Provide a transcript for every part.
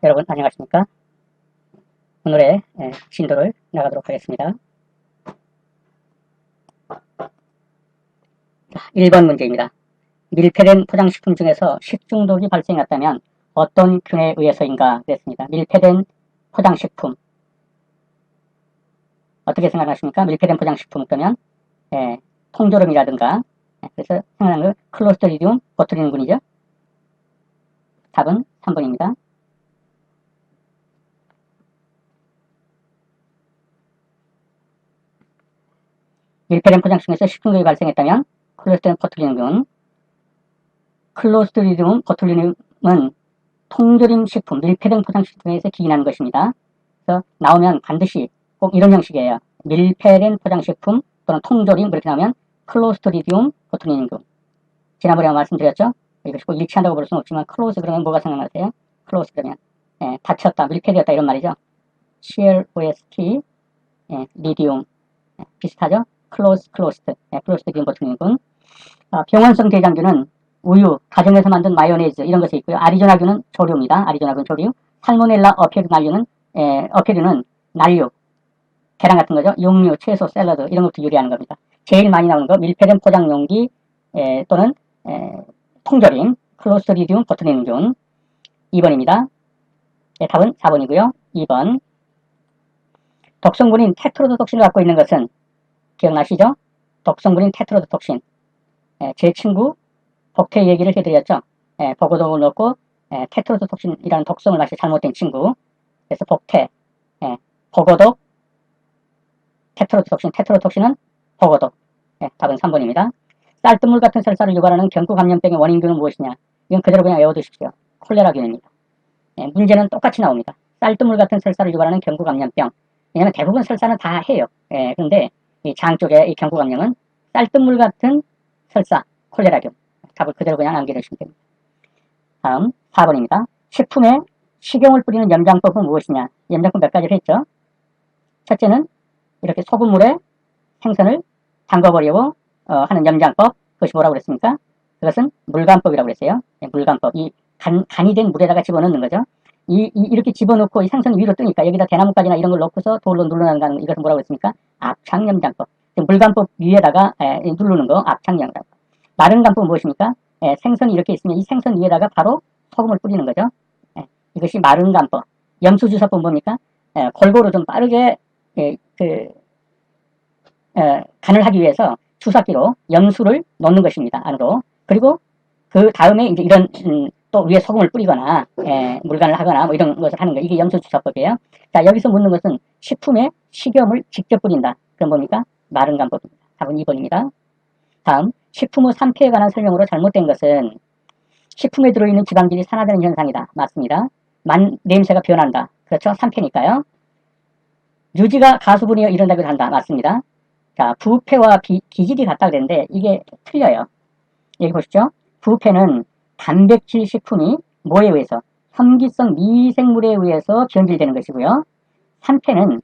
여러분 안녕하십니까? 오늘의 진도를 나가도록 하겠습니다. 1번 문제입니다. 밀폐된 포장식품 중에서 식중독이 발생했다면 어떤 균에 의해서인가 그랬습니다. 밀폐된 포장식품 어떻게 생각하십니까? 밀폐된 포장식품 그러면 통조림이라든가 그래서 생각나는 거 클로스트리디움 보툴리눔군이죠. 답은 3번입니다. 밀폐된 포장식품에서 식중독이 발생했다면 클로스트리디움 보툴리눔은 통조림 식품, 밀폐된 포장식품에서 기인하는 것입니다. 그래서 나오면 반드시 꼭 이런 형식이에요. 밀폐된 포장식품 또는 통조림 이렇게 나오면 클로스트리디움 보툴리눔. 지난번에 말씀드렸죠? 이것이 꼭 일치한다고 볼 수는 없지만 클로스 그러면 뭐가 생각나세요? 클로스 그러면 닫혔다, 밀폐되었다 이런 말이죠. CLOST 리디움 비슷하죠? 클로스트리디움 보툴리눔. 병원성 대장균은 우유, 가정에서 만든 마요네즈 이런 것이 있고요. 아리조나균은 조류입니다. 아리조나균 조류. 살모넬라 어패류는 난류, 계란 같은 거죠. 육류, 채소, 샐러드 이런 것도 유리하는 겁니다. 제일 많이 나오는 거 밀폐된 포장용기 또는 통조림, 클로스트리디움 보툴리눔균. 2번입니다. 답은 4번이고요. 2번. 독성군인 테트로도톡신을 갖고 있는 것은 기억나시죠? 독성군인 테트로도톡신. 제 친구 복태 얘기를 해드렸죠. 보고독을 넣고 테트로도톡신이라는 독성을 마시 잘못된 친구. 그래서 복태, 보고독, 테트로도톡신은 보고독. 답은 3번입니다. 쌀뜨물 같은 설사를 유발하는 경구감염병의 원인균은 무엇이냐? 이건 그대로 그냥 외워두십시오. 콜레라균입니다. 문제는 똑같이 나옵니다. 쌀뜨물 같은 설사를 유발하는 경구감염병. 왜냐하면 대부분 설사는 다 해요. 그런데 이 장 쪽에 이 경구감염은 쌀뜨물 같은 설사, 콜레라균. 답을 그대로 그냥 남겨두시면 됩니다. 다음 4번입니다. 식품에 식용을 뿌리는 염장법은 무엇이냐? 염장법 몇 가지를 했죠. 첫째는 이렇게 소금물에 생선을 담궈버리고 하는 염장법. 그것이 뭐라고 그랬습니까? 그것은 물간법이라고 그랬어요. 물간법. 이 간이 된 물에다가 집어넣는 거죠. 이렇게 집어넣고 이 생선이 위로 뜨니까 여기다 대나무가지나 이런 걸 넣고서 돌로 눌러나가는 거. 이것은 뭐라고 했습니까? 압착염장법. 물간법 위에다가 누르는 거 압착염장법. 마른 간법은 무엇입니까? 생선이 이렇게 있으면 이 생선 위에다가 바로 소금을 뿌리는 거죠. 이것이 마른 간법. 염수주사법은 뭡니까? 골고루 좀 빠르게 간을 하기 위해서 주사기로 염수를 넣는 것입니다. 안으로. 그리고 그 다음에 이제 이런 또 위에 소금을 뿌리거나 물간을 하거나 뭐 이런 것을 하는 거. 이게 염수주사법이에요. 자, 여기서 묻는 것은 식품에 식염을 직접 뿌린다. 그럼 뭡니까? 마른 간법입니다. 답은 2번입니다. 다음, 식품 후 산패에 관한 설명으로 잘못된 것은 식품에 들어있는 지방질이 산화되는 현상이다. 맞습니다. 냄새가 변한다. 그렇죠? 산패니까요. 유지가 가수분이어 이런다고 한다. 맞습니다. 자, 부패와 기질이 같다 그랬는데 이게 틀려요. 여기 보시죠. 부패는 단백질 식품이 뭐에 의해서? 혐기성 미생물에 의해서 변질되는 것이고요. 산패는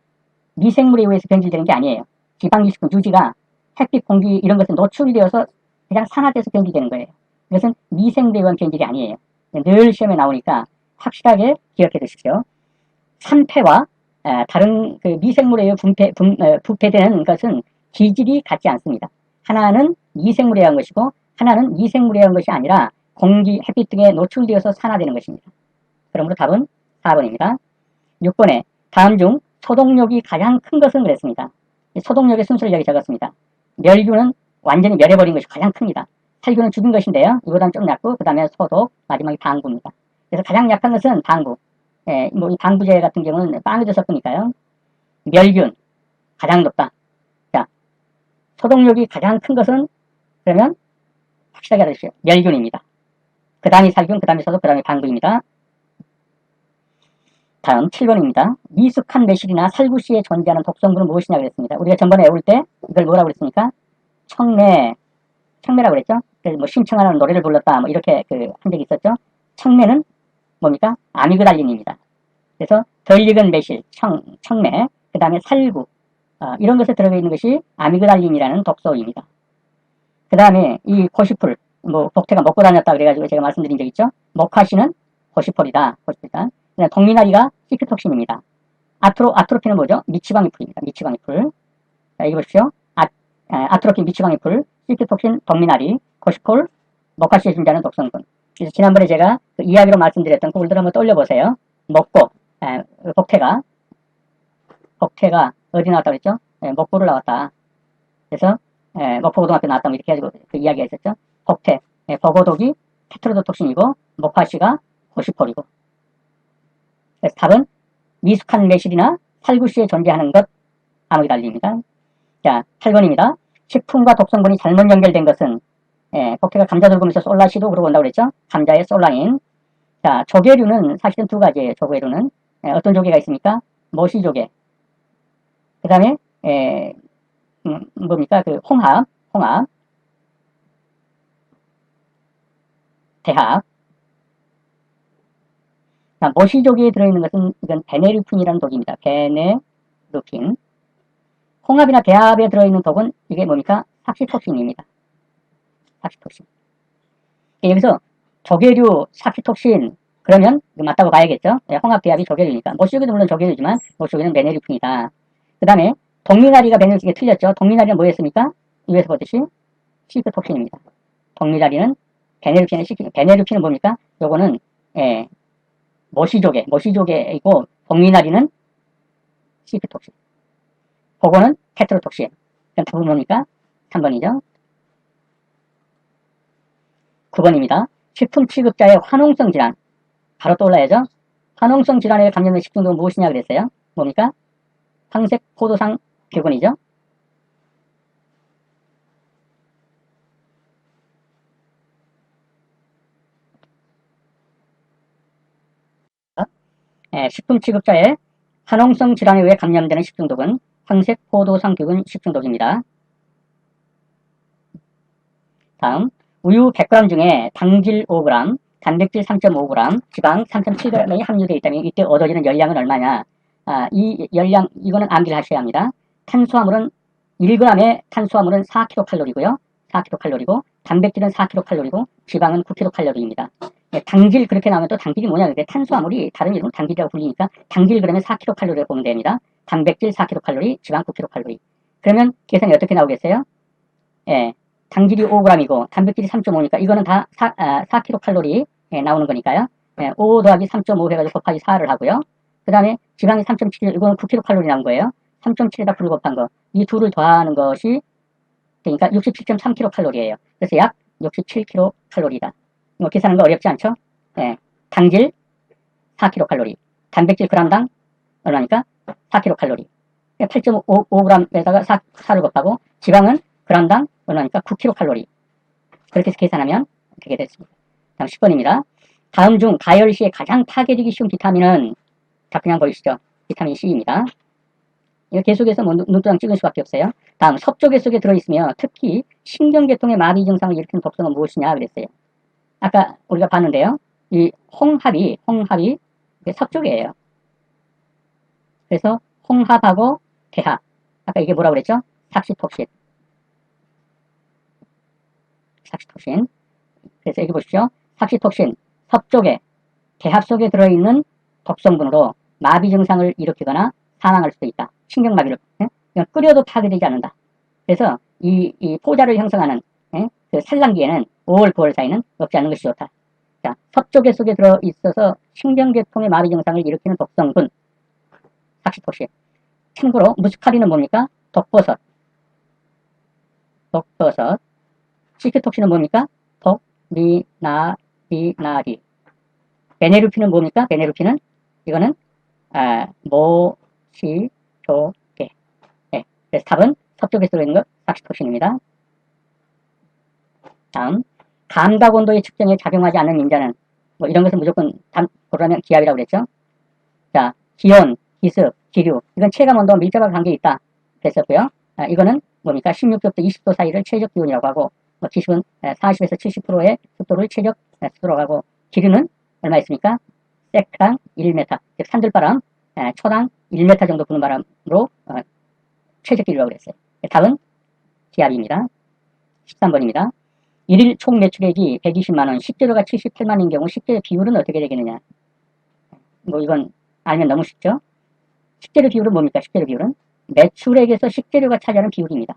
미생물에 의해서 변질되는 게 아니에요. 지방질 식품 유지가 햇빛, 공기 이런 것에 노출되어서 그냥 산화돼서 변질되는 거예요. 이것은 미생물에 의한 변질이 아니에요. 늘 시험에 나오니까 확실하게 기억해 두십시오. 산패와 다른 그 미생물에 의해 부패되는 것은 기질이 같지 않습니다. 하나는 미생물에 의한 것이고 하나는 미생물에 의한 것이 아니라 공기, 햇빛 등에 노출되어서 산화되는 것입니다. 그러므로 답은 4번입니다. 6번에 다음 중 소독력이 가장 큰 것은 그랬습니다. 소독력의 순서를 여기 적었습니다. 멸균은 완전히 멸해버린 것이 가장 큽니다. 살균은 죽인 것인데요. 이보다는 좀 얕고 그 다음에 소독, 마지막에 방부입니다. 그래서 가장 약한 것은 방부. 뭐 이 방부제 같은 경우는 빵에도 섞으니까요. 멸균 가장 높다. 자, 소독력이 가장 큰 것은 그러면 확실하게 알아주십시오. 멸균입니다. 그 다음이 살균, 그 다음이 소독, 그 다음이 방부입니다. 다음 7번입니다. 미숙한 매실이나 살구씨에 존재하는 독성분은 무엇이냐고 그랬습니다. 우리가 전번에 외울 때 이걸 뭐라고 그랬습니까? 청매라고 그랬죠? 그래서 뭐 심청하는 노래를 불렀다 뭐 이렇게 한 적이 있었죠? 청매는 뭡니까? 아미그달린입니다. 그래서 덜 익은 매실, 청매, 그 다음에 살구 이런 것에 들어가 있는 것이 아미그달린이라는 독소입니다. 그 다음에 이 고시풀, 뭐 복태가 먹고 다녔다 그래가지고 제가 말씀드린 적 있죠? 목화씨는 고시폴이다. 동미나리가 시크톡신입니다. 아트로핀은 뭐죠? 미치광이 풀입니다. 미치광이 풀. 자, 이거 보십시오. 아트로핀, 미치광이 풀, 시크톡신, 동미나리, 코시폴, 목화씨에 존재하는 독성분. 그래서 지난번에 제가 그 이야기로 말씀드렸던 그걸 한번 떠올려보세요. 먹고, 복태가 어디 나왔다고 그랬죠? 목포를 나왔다. 그래서 목포고등학교 나왔다 이렇게 해가지고 그 이야기가 있었죠. 복태, 버거독이 테트로도톡신이고 목화씨가 코시폴이고. 그래서 답은 미숙한 매실이나 살구씨에 존재하는 것 아무기 달리입니다. 자, 8번입니다. 식품과 독성분이 잘못 연결된 것은 복태가 감자 들고면서 솔라시도 그러고 온다고 그랬죠. 감자의 솔라인. 자, 조개류는 사실은 두 가지예요. 조개류는 어떤 조개가 있습니까? 모시조개. 그 다음에 뭡니까? 그 홍합, 대합. 자, 모시조개에 들어있는 것은 이건 베네루핀이라는 독입니다. 베네루핀. 홍합이나 대합에 들어있는 독은 이게 뭡니까? 삭시톡신입니다. 삭시톡신. 여기서 조개류, 삭시톡신 그러면 맞다고 봐야겠죠. 홍합, 대합이 조개류니까. 모시조개도 물론 조개류지만 모시조개는 베네루핀이다. 그 다음에 동미나리가 베네루핀에 틀렸죠. 동미나리는 뭐였습니까? 위에서 보듯이 시크톡신입니다. 동미나리는 베네루핀은 뭡니까? 요거는 모시조개이고 동미나리는 시크톡신. 그거는 테트로톡신. 그럼 답은 뭡니까? 3번이죠. 9번입니다. 식품 취급자의 화농성 질환. 바로 떠올라야죠. 화농성 질환에 감염된 식중독은 무엇이냐 그랬어요? 뭡니까? 황색 포도상 균이죠. 식품 취급자의 화농성 질환에 의해 감염되는 식중독은 황색 포도상균 식중독입니다. 다음, 우유 100g 중에 당질 5g, 단백질 3.5g, 지방 3.7g이 함유되어 있다면 이때 얻어지는 열량은 얼마냐? 이 열량, 이거는 암기를 하셔야 합니다. 1g의 탄수화물은 4kcal고요. 4kcal고, 단백질은 4kcal고, 지방은 9kcal입니다. 당질 그렇게 나오면 또 당질이 뭐냐? 근데 탄수화물이 다른 이름으로 당질이라고 불리니까 당질 그러면 4kcal라고 보면 됩니다. 단백질 4kcal, 지방 9kcal. 그러면 계산이 어떻게 나오겠어요? 당질이 5g이고 단백질이 3.5니까 이거는 다 4kcal 나오는 거니까요. 5 더하기 3.5 해가지고 곱하기 4를 하고요. 그 다음에 지방이 3.7, 이거는 9kcal 나온 거예요. 3.7에다 9를 곱한 거. 이 둘을 더하는 것이 그러니까 67.3kcal예요. 그래서 약 67kcal이다. 뭐 계산하는 거 어렵지 않죠? 당질 4kcal, 단백질 g당 얼마니까? 4kcal. 8.5g에다가 4를 곱하고 지방은 g당 얼마니까? 9kcal. 그렇게 해서 계산하면 되게 됐습니다. 다음 10번입니다. 다음 중 가열 시에 가장 파괴되기 쉬운 비타민은 자 그냥 보이시죠? 비타민 C입니다. 이거 계속해서 눈도장 찍을 수밖에 없어요. 다음 섭조개 속에 들어있으며 특히 신경계통의 마비 증상을 일으키는 독성은 무엇이냐 그랬어요. 아까 우리가 봤는데요. 이 홍합이 섭조개예요. 그래서 홍합하고 대합. 아까 이게 뭐라고 그랬죠? 삭시톡신. 그래서 여기 보십시오. 삭시톡신, 섭조개, 대합 속에 들어있는 독성분으로 마비 증상을 일으키거나 사망할 수도 있다. 신경마비를. 이건 끓여도 파괴되지 않는다. 그래서 이 포자를 형성하는 그 산란기에는 5월, 9월 사이는 없지 않는 것이 좋다. 자, 섭조개 속에 들어있어서 신경계통의 마비 증상을 일으키는 독성분, 삭시톡신. 참고로 무스카리는 뭡니까? 독버섯. 시크톡신은 뭡니까? 미나리. 베네루핀은 뭡니까? 베네루핀은 이거는 모시조개. 그래서 답은 섭조개에 들어있는 것 삭시톡신입니다. 다음 감각 온도의 측정에 작용하지 않는 인자는 뭐 이런 것은 무조건 고르라면 기압이라고 그랬죠. 자, 기온, 기습, 기류 이건 체감 온도와 밀접한 관계에 있다 그랬었고요. 이거는 뭡니까? 16도부터 20도 사이를 최적 기온이라고 하고 기습은 40에서 70%의 습도를 최적 습도라고 하고 기류는 얼마 있습니까? 세크당 1m, 즉 산들바람 초당 1m 정도 부는 바람으로 최적 기류라고 그랬어요. 답은 기압입니다. 13번입니다. 1일 총 매출액이 120만원, 식재료가 78만인 경우 식재 비율은 어떻게 되겠느냐? 뭐 이건 알면 너무 쉽죠. 식재료 비율은 뭡니까? 식재료 비율은 매출액에서 식재료가 차지하는 비율입니다.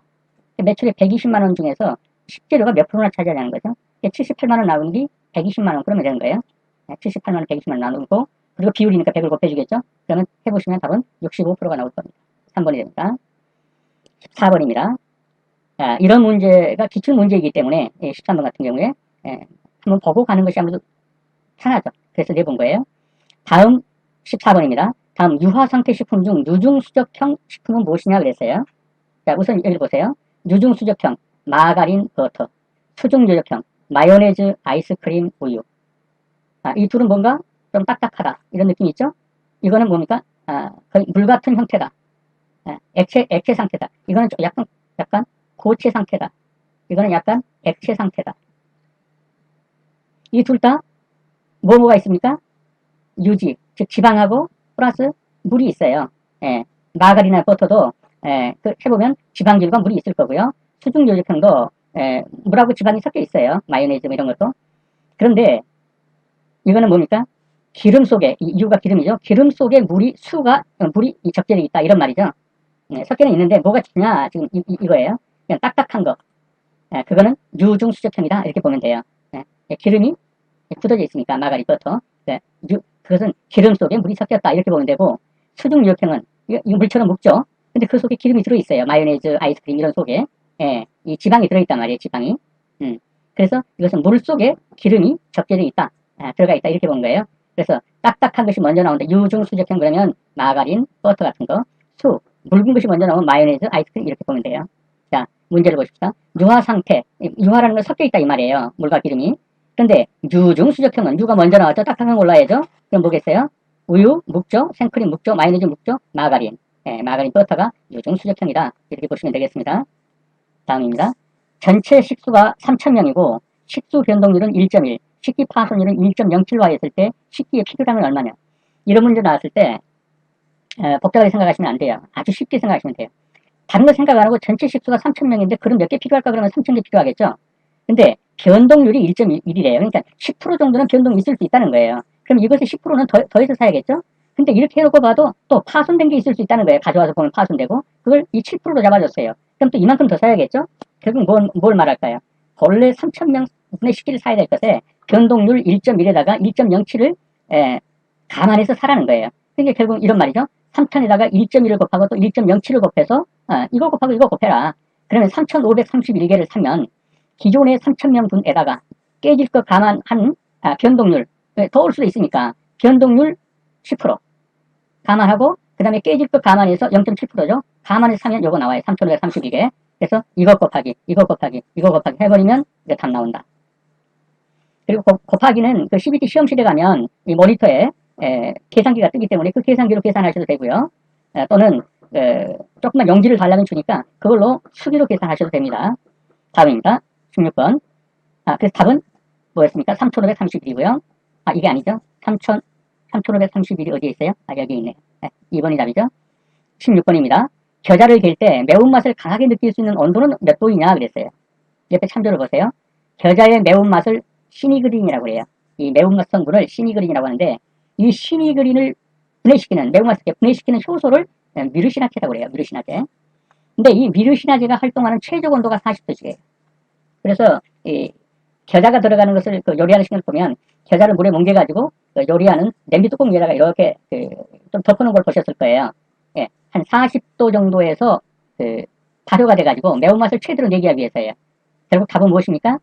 매출액 120만 원 중에서 식재료가 몇 프로나 차지하는 거죠? 78만 원 나오는 게 120만 원 그러면 되는 거예요. 78만 원, 120만 원 나누고 그리고 비율이니까 100을 곱해주겠죠? 그러면 해보시면 답은 65%가 나올 겁니다. 3번이 됩니다. 14번입니다. 이런 문제가 기출 문제이기 때문에 13번 같은 경우에 한번 보고 가는 것이 아무래도 편하죠. 그래서 내본 거예요. 다음 14번입니다. 다음 유화상태 식품 중 누중수적형 식품은 무엇이냐 그랬어요. 자, 우선 여기 보세요. 누중수적형 마가린, 버터, 수중조적형 마요네즈, 아이스크림, 우유. 이 둘은 뭔가 좀 딱딱하다 이런 느낌 있죠? 이거는 뭡니까? 거의 물 같은 형태다. 액체 상태다. 이거는 약간 고체 상태다. 이거는 약간 액체 상태다. 이 둘 다 뭐가 있습니까? 유지, 즉 지방하고 플러스 물이 있어요. 마가린이나 버터도 해보면 지방질과 물이 있을 거고요. 수중조직형도 물하고 지방이 섞여 있어요. 마요네즈 뭐 이런 것도. 그런데 이거는 뭡니까? 기름 속에, 이유가 기름이죠. 기름 속에 물이 적재되어 있다 이런 말이죠. 섞여는 있는데 뭐가 좋냐 지금 이거예요. 그냥 딱딱한 거. 그거는 유중수적형이다 이렇게 보면 돼요. 기름이 굳어져 있으니까 마가린, 버터. 그것은 기름 속에 물이 섞였다 이렇게 보면 되고, 수중유역형은 이거 물처럼 묵죠. 근데 그 속에 기름이 들어있어요. 마요네즈, 아이스크림 이런 속에 이 지방이 들어있단 말이에요. 지방이. 그래서 이것은 물 속에 기름이 적재되어 있다, 들어가 있다 이렇게 보는 거예요. 그래서 딱딱한 것이 먼저 나오는데 유중수적형 그러면 마가린, 버터 같은 거, 묽은 것이 먼저 나오면 마요네즈, 아이스크림 이렇게 보면 돼요. 자, 문제를 보십시다. 유화 상태, 유화라는 건 섞여 있다 이 말이에요. 물과 기름이. 근데 유중수적형은 유가 먼저 나왔죠. 딱딱한 거 올라야죠. 그럼 뭐겠어요? 우유 묵죠, 생크림 묵죠, 마요네즈 묵죠, 마가린. 마가린, 버터가 유중수적형이다. 이렇게 보시면 되겠습니다. 다음입니다. 전체 식수가 3,000명이고 식수 변동률은 1.1, 식기 파손율은 1.07로 했을 때 식기의 필요량은 얼마냐? 이런 문제 나왔을 때 복잡하게 생각하시면 안 돼요. 아주 쉽게 생각하시면 돼요. 다른 거 생각 안 하고 전체 식수가 3,000명인데 그럼 몇 개 필요할까? 그러면 3,000개 필요하겠죠? 근데 변동률이 1.1이래요. 그러니까 10% 정도는 변동이 있을 수 있다는 거예요. 그럼 이것의 10%는 더해서 사야겠죠? 근데 이렇게 해놓고 봐도 또 파손된 게 있을 수 있다는 거예요. 가져와서 보면 파손되고. 그걸 이 7%로 잡아줬어요. 그럼 또 이만큼 더 사야겠죠? 결국 뭘 말할까요? 본래 3,000명분의 식기를 사야 될 것에 변동률 1.1에다가 1.07을 감안해서 사라는 거예요. 그러니까 결국 이런 말이죠. 3,000에다가 1.1을 곱하고 또 1.07을 곱해서 이거 곱하고 이거 곱해라. 그러면 3,531개를 사면 기존의 3,000명분에다가 깨질 것 감안한 변동률, 더 올 수도 있으니까 변동률 10% 감안하고 그 다음에 깨질 것 감안해서 0.7%죠. 감안해서 사면 요거 나와요. 3,532개. 그래서 이거 곱하기 해버리면 이제 답 나온다. 그리고 곱하기는 그 CBT 시험실에 가면 이 모니터에 계산기가 뜨기 때문에 그 계산기로 계산하셔도 되고요. 또는 조금만 용지를 달라면 주니까 그걸로 수기로 계산하셔도 됩니다. 다음입니다. 16번. 그래서 답은 뭐였습니까? 3,531이고요. 이게 아니죠. 3,531이 어디에 있어요? 여기 있네요. 2번이 답이죠. 16번입니다. 겨자를 갤 때 매운맛을 강하게 느낄 수 있는 온도는 몇 도이냐 그랬어요. 옆에 참조를 보세요. 겨자의 매운맛을 시니그린이라고 해요. 이 매운맛 성분을 시니그린이라고 하는데 이 시니그린을 매운맛을 분해시키는 효소를 미르시나제라고 해요. 미르시나제. 근데 이 미르시나제가 활동하는 최적 온도가 40도씩이에요. 그래서 이 겨자가 들어가는 것을 요리하는 식을 보면 겨자를 물에 뭉개가지고 요리하는 냄비 뚜껑 위에다가 이렇게 좀 덮어놓은 걸 보셨을 거예요. 한 40도 정도에서 발효가 돼가지고 매운맛을 최대로 내기 위해서예요. 결국 답은 무엇입니까?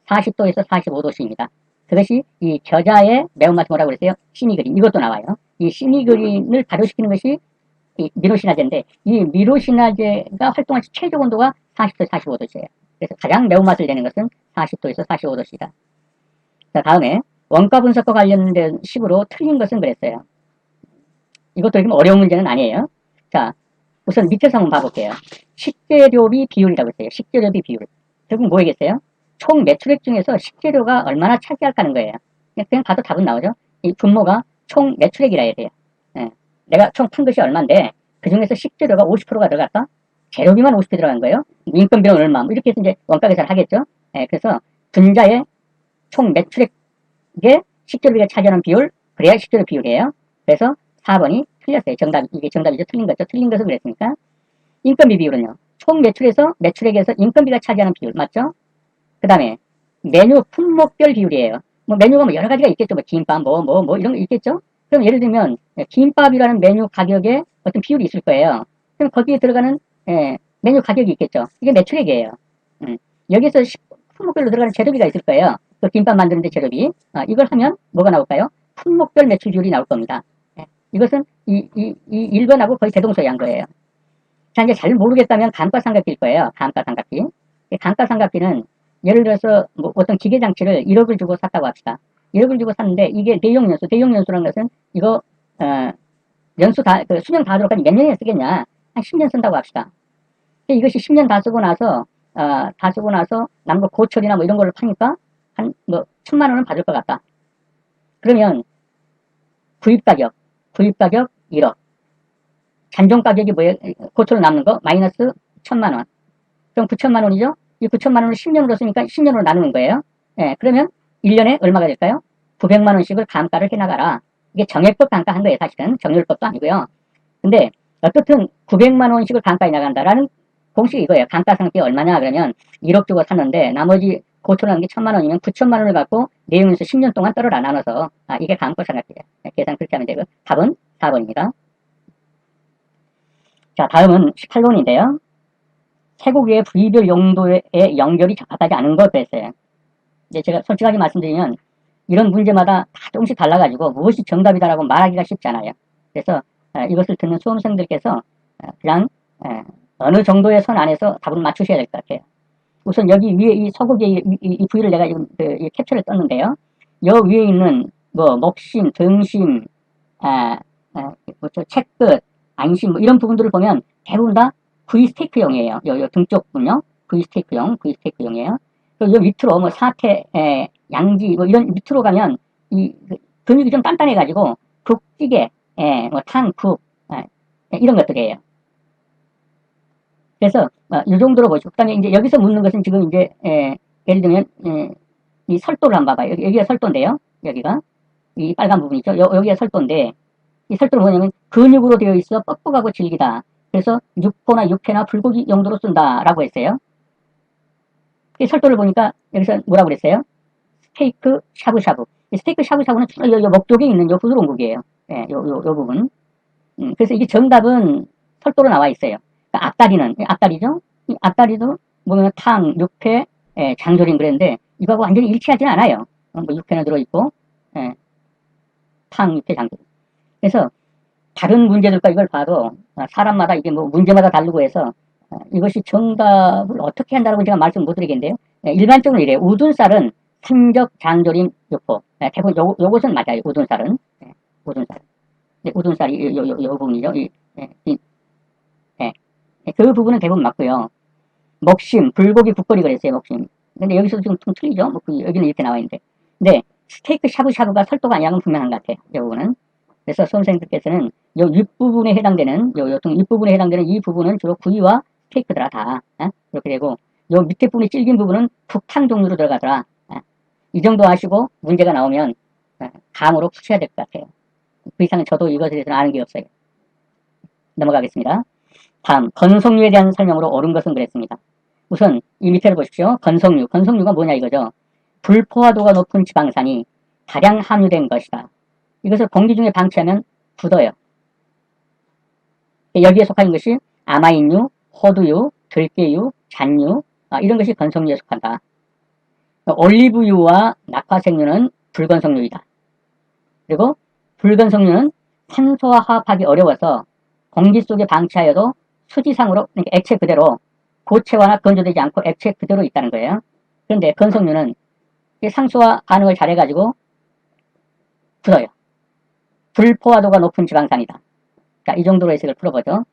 40도에서 45도씨입니다. 그것이 이 겨자의 매운맛이 뭐라고 그랬어요? 시니그린. 이것도 나와요. 이 시니그린을 발효시키는 것이 이 미로시나제인데 이 미로시나제가 활동할 최적 온도가 40도, 45도씨예요. 그래서 가장 매운맛을 내는 것은 40도에서 45도씨다. 자, 다음에 원가 분석과 관련된 식으로 틀린 것은 그랬어요. 이것도 이렇게 어려운 문제는 아니에요. 자, 우선 밑에서 한번 봐볼게요. 식재료비 비율이라고 했어요. 식재료비 비율. 결국 뭐겠어요? 총 매출액 중에서 식재료가 얼마나 차지할까 하는 거예요. 그냥 봐도 답은 나오죠. 이 분모가 총 매출액이라 해야 돼요. 내가 총 판 것이 얼마인데 그 중에서 식재료가 50%가 들어갔다? 재료비만 50% 들어간 거예요. 인건비는 얼마? 뭐 이렇게 해서 이제 원가 계산을 하겠죠. 그래서 분자의 총 매출액의 식재료비가 차지하는 비율, 그래야 식재료 비율이에요. 그래서 4번이 틀렸어요. 이게 정답이죠. 틀린 거죠. 틀린 것은 그랬으니까. 인건비 비율은요. 총 매출에서 매출액에서 인건비가 차지하는 비율 맞죠? 그 다음에 메뉴 품목별 비율이에요. 뭐 메뉴가 뭐 여러 가지가 있겠죠. 뭐 김밥 뭐 이런 거 있겠죠. 그럼 예를 들면 김밥이라는 메뉴 가격에 어떤 비율이 있을 거예요. 그럼 거기에 들어가는 메뉴 가격이 있겠죠. 이게 매출액이에요. 여기서 품목별로 들어가는 재료비가 있을 거예요. 그 김밥 만드는데 재료비. 이걸 하면 뭐가 나올까요? 품목별 매출 비율이 나올 겁니다. 이것은 이 1번하고 거의 대동소이한 거예요. 자, 이제 잘 모르겠다면 감가상각비일 거예요. 감가상각비. 감가상각비는 예를 들어서 뭐 어떤 기계장치를 1억을 주고 샀다고 합시다. 1억을 주고 샀는데 이게 대용연수라는 것은 이거 연수 수명 다 들어가니 몇 년이나 쓰겠냐? 한 10년 쓴다고 합시다. 이것이 10년 다 쓰고 나서 남은 거 고철이나 뭐 이런 걸로 파니까 한 뭐 1,000만 원은 받을 것 같다. 그러면 구입 가격 1억. 잔존 가격이 뭐예요? 고철로 남는 거 마이너스 1,000만 원. 그럼 9,000만 원이죠? 이 9,000만 원을 10년으로 쓰니까 10년으로 나누는 거예요. 그러면 1년에 얼마가 될까요? 900만 원씩을 감가를 해나가라. 이게 정액법 감가한 거예요, 사실은. 정률법도 아니고요. 근데 어떻든 900만 원씩을 감가해 나간다라는 공식이 이거예요. 감가상각비가 얼마냐 그러면 1억 주고 샀는데 나머지 고철하는 게 1,000만 원이면 9,000만 원을 갖고 내용에서 10년 동안 떨어라 나눠서 이게 감가상각비예요. 계산 그렇게 하면 되고 답은 4번입니다. 자, 다음은 18번인데요. 쇠고기의 부위별 용도의 연결이 적합하지 않은 걸 그랬어요. 이제 제가 솔직하게 말씀드리면 이런 문제마다 다 조금씩 달라가지고 무엇이 정답이다라고 말하기가 쉽잖아요. 그래서 이것을 듣는 수험생들께서 그냥 어느 정도의 선 안에서 답을 맞추셔야 될 것 같아요. 우선 여기 위에 이 소고기의 이 부위를 내가 지금 캡처를 떴는데요. 요 위에 있는 뭐 목심, 등심, 채끝, 안심 뭐 이런 부분들을 보면 대부분 다 V 스테이크용이에요. 요 등쪽 부분요. V 스테이크용이에요. 그리고 요 밑으로 뭐 사태, 양지 뭐 이런 밑으로 가면 이 근육이 좀 단단해가지고 국찌개, 뭐 탕, 국 이런 것들이에요. 그래서 이 정도로 보시고 그다음에 이제 여기서 묻는 것은 지금 이제 예를 들면 이 설도를 한번 봐봐요. 여기가 설도인데요. 여기가 이 빨간 부분이죠. 여기가 설도인데 이 설도는 뭐냐면 근육으로 되어 있어 뻑뻑하고 질기다. 그래서 육회나 불고기 용도로 쓴다라고 했어요. 이 설도를 보니까 여기서 뭐라고 그랬어요? 스테이크 샤브샤브. 이 스테이크 샤브샤브는 주로 목 쪽에 있는 요 부드러운국이에요. 요 부분. 그래서 이게 정답은 설도로 나와 있어요. 그러니까 앞다리죠? 이 앞다리도 보면 탕, 육회, 장조림 그랬는데 이거하고 완전히 일치하지는 않아요. 뭐 육회는 들어있고, 탕, 육회, 장조림. 그래서 다른 문제들과 이걸 봐도 사람마다 이게 뭐 문제마다 다르고 해서 이것이 정답을 어떻게 한다고 제가 말씀 못 드리겠는데요. 일반적으로 이래요. 우둔살은 산적, 장조림, 육포. 대부분 요것은 맞아요. 우둔살은. 우둔살. 우둔살이 요 부분이죠. 그 부분은 대부분 맞고요. 목심, 불고기 국거리 그랬어요. 목심. 근데 여기서 좀 틀리죠. 뭐 여기는 이렇게 나와 있는데. 근데 스테이크 샤브샤브가 설도가 아니라는 건 분명한 것 같아요. 이 부분은. 그래서 수험생들께서는 요 윗부분에 해당되는 윗부분에 해당되는 이 부분은 주로 구이와 스테이크더라 다. 그렇게 되고 요 밑에 부분이 질긴 부분은 국탕 종류로 들어가더라. 이 정도 아시고 문제가 나오면 감으로 푸셔야 될 것 같아요. 그 이상은 저도 이것에 대해서는 아는 게 없어요. 넘어가겠습니다. 다음 건성류에 대한 설명으로 옳은 것은 그랬습니다. 우선 이 밑에를 보십시오. 건성류가 뭐냐 이거죠. 불포화도가 높은 지방산이 다량 함유된 것이다. 이것을 공기 중에 방치하면 굳어요. 여기에 속하는 것이 아마인류, 호두유, 들깨유, 잔류 이런 것이 건성류에 속한다. 올리브유와 낙화생유는 불건성류이다. 그리고 불건성류는 산소와 화합하기 어려워서 공기 속에 방치하여도 수지상으로 그러니까 액체 그대로 고체화나 건조되지 않고 액체 그대로 있다는 거예요. 그런데 건성류는 상수와 반응을 잘해가지고 굳어요. 불포화도가 높은 지방산이다. 자, 이 정도로 해석을 풀어보죠.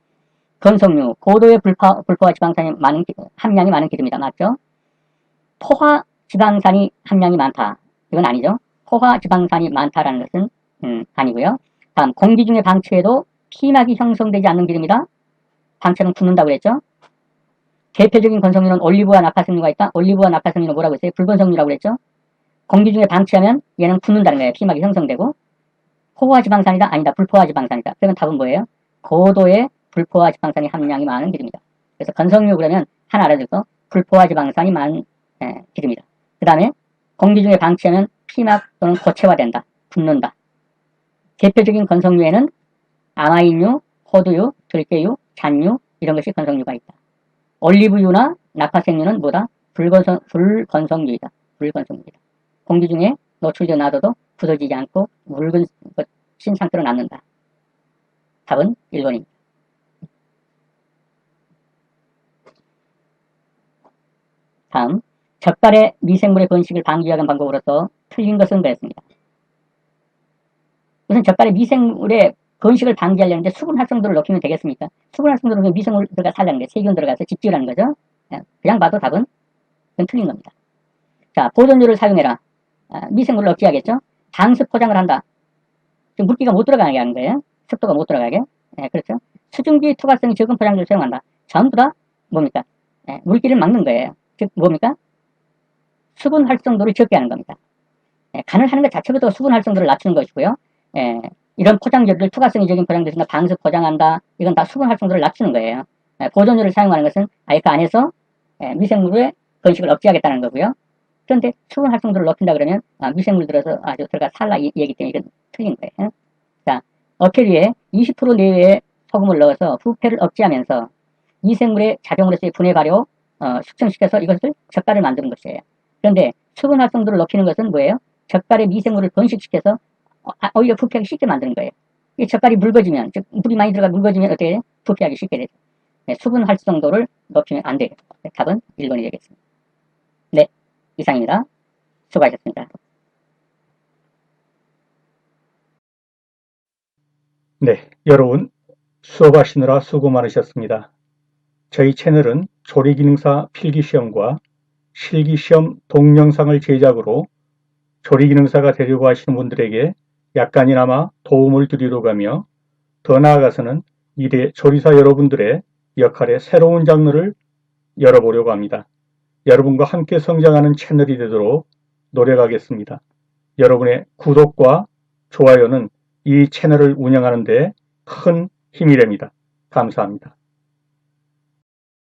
건성류, 고도의 불포화 지방산이 함량이 많은 기름이다. 맞죠? 포화 지방산이 함량이 많다. 이건 아니죠. 포화 지방산이 많다라는 것은 아니고요. 다음, 공기 중에 방치해도 피막이 형성되지 않는 기름이다. 방치는 굳는다고 그랬죠. 대표적인 건성류는 올리브와 낙화석류가 있다. 올리브와 낙화석류는 뭐라고 했어요? 불건성류라고 그랬죠. 공기 중에 방치하면 얘는 굳는다는 거예요. 피막이 형성되고. 포화지방산이다? 아니다. 불포화지방산이다. 그러면 답은 뭐예요? 고도의 불포화지방산의 함량이 많은 기름이다. 그래서 건성류 그러면 하나 알아두고 불포화지방산이 많은 기름이다. 그 다음에 공기 중에 방치하면 피막 또는 고체화된다. 붓는다. 대표적인 건성류에는 아마인유, 호두유, 들깨유, 잔유 이런 것이 건성류가 있다. 올리브유나 낙화생유는 뭐다? 불건성유이다. 불건성유이다. 공기 중에 노출되어 놔둬도 굳어지지 않고 묽은 것인 상태로 남는다. 답은 1번입니다. 다음, 젓갈의 미생물의 번식을 방지하는 방법으로서 틀린 것은 그랬습니다. 우선 젓갈의 미생물의 번식을 방지하려는데 수분 활성도를 높이면 되겠습니까? 수분 활성도를 높이면 미생물 들어가 살라는 게 세균 들어가서 집지라는 거죠. 그냥 봐도 답은 그건 틀린 겁니다. 자, 보존료를 사용해라. 미생물을 억제하겠죠? 방습 포장을 한다. 물기가 못 들어가게 하는 거예요. 습도가 못 들어가게. 그렇죠. 수증기 투과성이 적은 포장재를 사용한다. 전부 다 뭡니까? 물기를 막는 거예요. 즉 뭡니까? 수분 활성도를 적게 하는 겁니다. 간을 하는 것 자체부터 수분 활성도를 낮추는 것이고요. 이런 포장재들 투과성이 적은 포장재에서 방습 포장한다. 이건 다 수분 활성도를 낮추는 거예요. 보존료를 사용하는 것은 아예 그 안에서 미생물의 번식을 억제하겠다는 거고요. 그런데 수분 활성도를 높인다 그러면 미생물 들어서 아주 들어가 살라 이 얘기 때문에 이건 틀린 거예요. 자, 어케리에 20% 내외의 소금을 넣어서 부패를 억제하면서 미생물의 작용으로서의 분해 발효 숙성시켜서 이것을 젓갈을 만드는 것이에요. 그런데 수분 활성도를 높이는 것은 뭐예요? 젓갈의 미생물을 번식시켜서 오히려 부패하기 쉽게 만드는 거예요. 이 젓갈이 묽어지면, 즉 물이 많이 들어가 묽어지면 어떻게 돼요? 부패하기 쉽게 되죠. 수분 활성도를 높이면 안 돼요. 답은 1번이 되겠습니다. 네, 이상입니다. 수고하셨습니다. 네, 여러분 수업하시느라 수고 많으셨습니다. 저희 채널은 조리기능사 필기시험과 실기시험 동영상을 제작으로 조리기능사가 되려고 하시는 분들에게 약간이나마 도움을 드리려고 하며 더 나아가서는 미래 조리사 여러분들의 역할의 새로운 장르를 열어보려고 합니다. 여러분과 함께 성장하는 채널이 되도록 노력하겠습니다. 여러분의 구독과 좋아요는 이 채널을 운영하는 데 큰 힘이 됩니다. 감사합니다.